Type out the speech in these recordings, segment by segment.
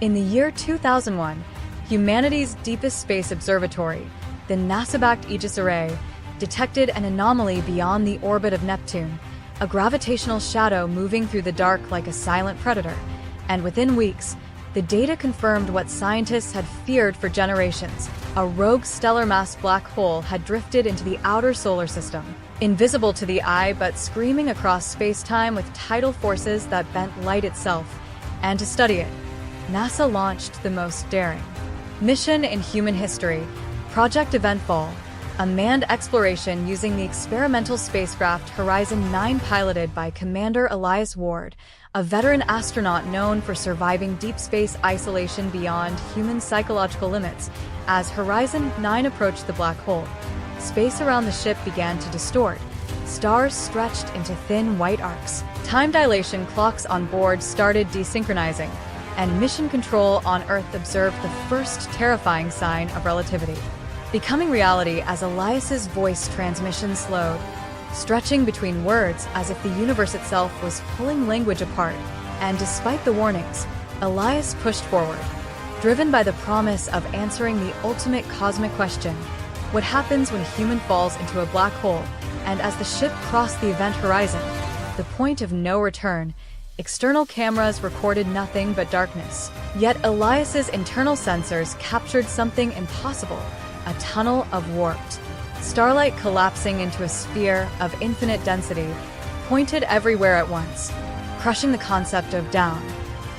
In the year 2001, humanity's deepest space observatory, the NASA-backed Aegis Array, detected an anomaly beyond the orbit of Neptune, a gravitational shadow moving through the dark like a silent predator. And within weeks, the data confirmed what scientists had feared for generations. A rogue stellar mass black hole had drifted into the outer solar system, invisible to the eye but screaming across space-time with tidal forces that bent light itself. And to study it, NASA launched the most daring mission in human history, Project Eventfall, a manned exploration using the experimental spacecraft Horizon 9 piloted by Commander Elias Ward, a veteran astronaut known for surviving deep space isolation beyond human psychological limits. As Horizon 9 approached the black hole, space around the ship began to distort. Stars stretched into thin white arcs. Time dilation clocks on board started desynchronizing, and mission control on Earth observed the first terrifying sign of relativity becoming reality as Elias's voice transmission slowed, stretching between words as if the universe itself was pulling language apart. And despite the warnings, Elias pushed forward, driven by the promise of answering the ultimate cosmic question: what happens when a human falls into a black hole? And as the ship crossed the event horizon, the point of no return, external cameras recorded nothing but darkness. Yet Elias's internal sensors captured something impossible: a tunnel of warped starlight collapsing into a sphere of infinite density, pointed everywhere at once, crushing the concept of down.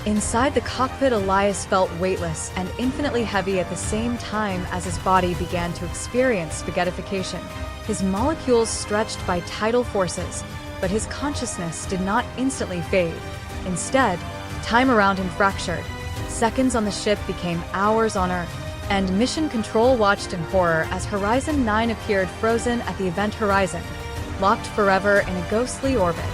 Inside the cockpit, Elias felt weightless and infinitely heavy at the same time as his body began to experience spaghettification. His molecules stretched by tidal forces, but his consciousness did not instantly fade. Instead, time around him fractured. Seconds on the ship became hours on Earth, and mission control watched in horror as Horizon 9 appeared frozen at the event horizon, locked forever in a ghostly orbit,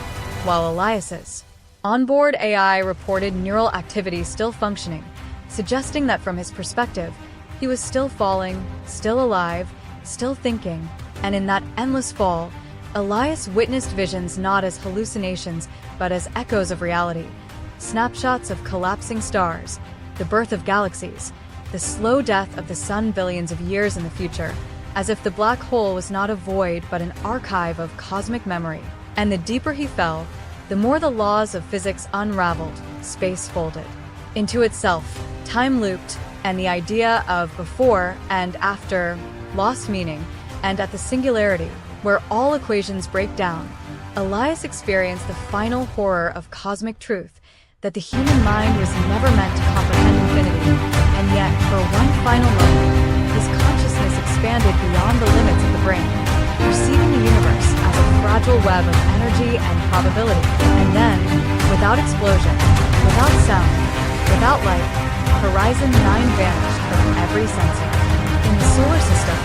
while Elias's onboard AI reported neural activity still functioning, suggesting that from his perspective, he was still falling, still alive, still thinking. And in that endless fall, Elias witnessed visions not as hallucinations but as echoes of reality, snapshots of collapsing stars, the birth of galaxies, the slow death of the sun billions of years in the future, as if the black hole was not a void but an archive of cosmic memory. And the deeper he fell, the more the laws of physics unraveled, space folded into itself, time looped, and the idea of before and after lost meaning. And at the singularity, where all equations break down, Elias experienced the final horror of cosmic truth, that the human mind was never meant to comprehend infinity. And yet, for one final moment, his consciousness expanded beyond the limits of the brain, perceiving the universe as a fragile web of energy and probability. And then, without explosion, without sound, without light, Horizon 9 vanished from every sensor in the solar system,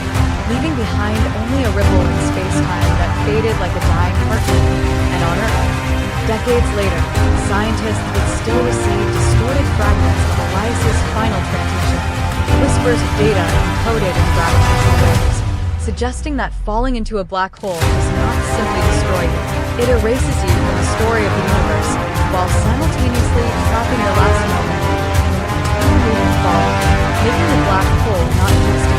leaving behind only a ripple in space-time that faded like a dying heartbeat. And on Earth, decades later, scientists would still receive distorted fragments of Elias's final transmission, whispers of data encoded in gravitational waves, suggesting that falling into a black hole does not simply destroy you. It erases you from the story of the universe, while simultaneously trapping your last moment in an eternal moving fall, making the black hole not just